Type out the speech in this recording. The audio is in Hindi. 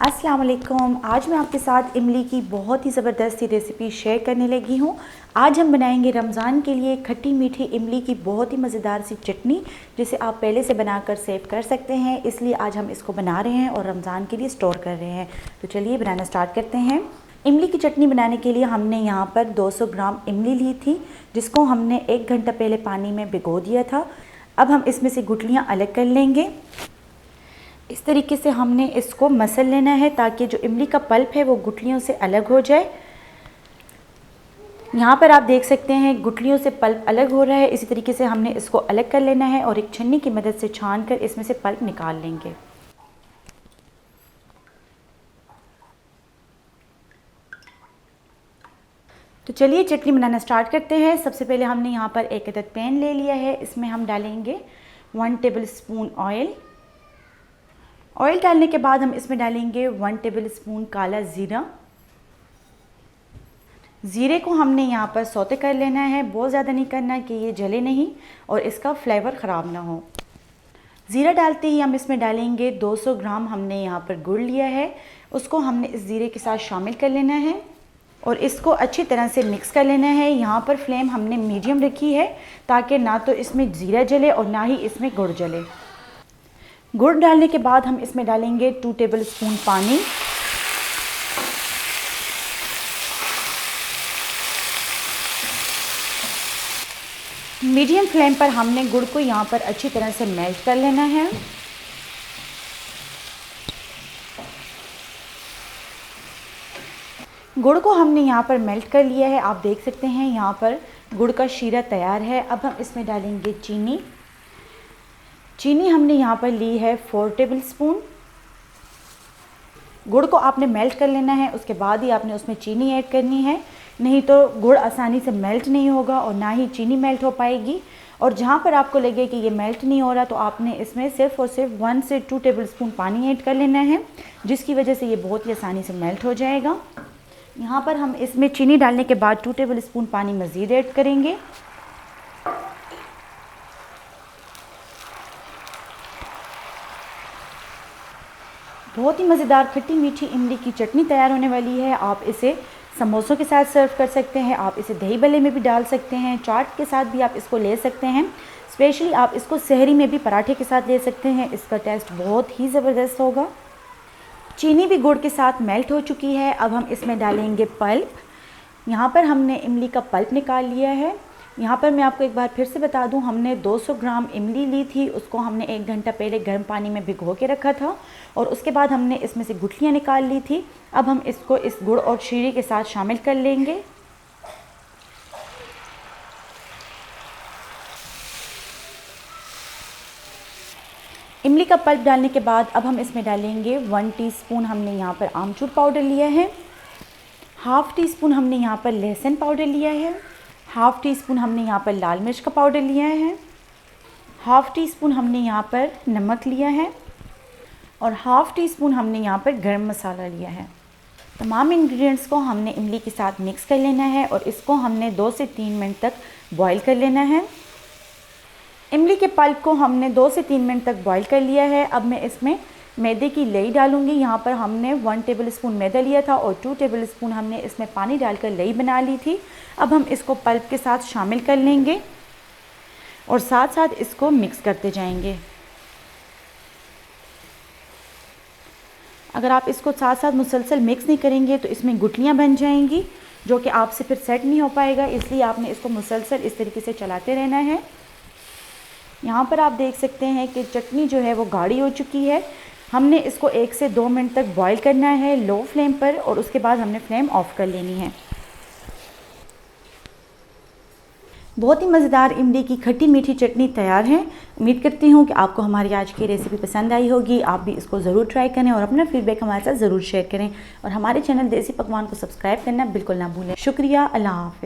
अस्सलाम वालेकुम। आज मैं आपके साथ इमली की बहुत ही ज़बरदस्त सी रेसिपी शेयर करने लगी हूँ। आज हम बनाएंगे रमज़ान के लिए खट्टी मीठी इमली की बहुत ही मज़ेदार सी चटनी, जिसे आप पहले से बनाकर सेव कर सकते हैं। इसलिए आज हम इसको बना रहे हैं और रमज़ान के लिए स्टोर कर रहे हैं। तो चलिए बनाना स्टार्ट करते हैं। इमली की चटनी बनाने के लिए हमने यहाँ पर 200 ग्राम इमली ली थी, जिसको हमने 1 घंटा पहले पानी में भिगो दिया था। अब हम इसमें से गुठलियाँ अलग कर लेंगे। इस तरीके से हमने इसको मसल लेना है ताकि जो इमली का पल्प है वो गुठलियों से अलग हो जाए। यहाँ पर आप देख सकते हैं गुठलियों से पल्प अलग हो रहा है। इसी तरीके से हमने इसको अलग कर लेना है और एक छन्नी की मदद से छान कर इसमें से पल्प निकाल लेंगे। तो चलिए चटनी बनाना स्टार्ट करते हैं। सबसे पहले हमने यहाँ पर एक अदद पैन ले लिया है। इसमें हम डालेंगे 1 टेबल स्पून ऑयल। ऑयल डालने के बाद हम इसमें डालेंगे 1 टेबल स्पून काला ज़ीरा। ज़ीरे को हमने यहाँ पर सौते कर लेना है, बहुत ज़्यादा नहीं करना कि ये जले नहीं और इसका फ्लेवर ख़राब ना हो। ज़ीरा डालते ही हम इसमें डालेंगे 200 ग्राम हमने यहाँ पर गुड़ लिया है, उसको हमने इस ज़ीरे के साथ शामिल कर लेना है और इसको अच्छी तरह से मिक्स कर लेना है। यहाँ पर फ्लेम हमने मीडियम रखी है ताकि ना तो इसमें ज़ीरा जले और ना ही इसमें गुड़ जले। गुड़ डालने के बाद हम इसमें डालेंगे 2 टेबल स्पून पानी। मीडियम फ्लेम पर हमने गुड़ को यहाँ पर अच्छी तरह से मेल्ट कर लेना है। गुड़ को हमने यहाँ पर मेल्ट कर लिया है। आप देख सकते हैं यहाँ पर गुड़ का शीरा तैयार है। अब हम इसमें डालेंगे चीनी। चीनी हमने यहाँ पर ली है 4 टेबल स्पून। गुड़ को आपने मेल्ट कर लेना है, उसके बाद ही आपने उसमें चीनी ऐड करनी है, नहीं तो गुड़ आसानी से मेल्ट नहीं होगा और ना ही चीनी मेल्ट हो पाएगी। और जहाँ पर आपको लगे कि ये मेल्ट नहीं हो रहा तो आपने इसमें सिर्फ और सिर्फ 1 से 2 टेबल स्पून पानी ऐड कर लेना है, जिसकी वजह से ये बहुत ही आसानी से मेल्ट हो जाएगा। यहाँ पर हम इसमें चीनी डालने के बाद 2 टेबल स्पून पानी मज़ीद ऐड करेंगे। बहुत ही मज़ेदार खट्टी मीठी इमली की चटनी तैयार होने वाली है। आप इसे समोसों के साथ सर्व कर सकते हैं, आप इसे दही भल्ले में भी डाल सकते हैं, चाट के साथ भी आप इसको ले सकते हैं। स्पेशली आप इसको सहरी में भी पराठे के साथ ले सकते हैं। इसका टेस्ट बहुत ही ज़बरदस्त होगा। चीनी भी गुड़ के साथ मेल्ट हो चुकी है। अब हम इसमें डालेंगे पल्प। यहाँ पर हमने इमली का पल्प निकाल लिया है। यहाँ पर मैं आपको एक बार फिर से बता दूँ, हमने 200 ग्राम इमली ली थी, उसको हमने 1 घंटा पहले गर्म पानी में भिगो के रखा था और उसके बाद हमने इसमें से गुठलियाँ निकाल ली थी। अब हम इसको इस गुड़ और शीरे के साथ शामिल कर लेंगे। इमली का पल्प डालने के बाद अब हम इसमें डालेंगे 1 टीस्पून हमने यहाँ पर आमचूर पाउडर लिया है, हाफ़ टी स्पून हमने यहाँ पर लहसुन पाउडर लिया है, हाफ़ टी स्पून हमने यहाँ पर लाल मिर्च का पाउडर लिया है, हाफ़ टी स्पून हमने यहाँ पर नमक लिया है और हाफ़ टी स्पून हमने यहाँ पर गरम मसाला लिया है। तमाम इंग्रेडिएंट्स को हमने इमली के साथ मिक्स कर लेना है और इसको हमने 2 से 3 मिनट तक बॉईल कर लेना है। इमली के पल्प को हमने 2 से 3 मिनट तक बॉईल कर लिया है। अब मैं इसमें मैदे की लई डालूंगी। यहाँ पर हमने 1 टेबल स्पून मैदा लिया था और 2 टेबल स्पून हमने इसमें पानी डालकर लई बना ली थी। अब हम इसको पल्प के साथ शामिल कर लेंगे और साथ साथ इसको मिक्स करते जाएंगे। अगर आप इसको साथ साथ मुसलसल मिक्स नहीं करेंगे तो इसमें गुठलियाँ बन जाएंगी, जो कि आपसे फिर सेट नहीं हो पाएगा। इसलिए आपने इसको मुसलसल इस तरीके से चलाते रहना है। यहाँ पर आप देख सकते हैं कि चटनी जो है वो गाढ़ी हो चुकी है। हमने इसको 1 से 2 मिनट तक बॉईल करना है लो फ्लेम पर और उसके बाद हमने फ्लेम ऑफ कर लेनी है। बहुत ही मज़ेदार इमली की खट्टी मीठी चटनी तैयार है। उम्मीद करती हूँ कि आपको हमारी आज की रेसिपी पसंद आई होगी। आप भी इसको ज़रूर ट्राई करें और अपना फीडबैक हमारे साथ ज़रूर शेयर करें और हमारे चैनल देसी पकवान को सब्सक्राइब करना बिल्कुल ना भूलें। शुक्रिया। अल्लाह हाफ़िज़।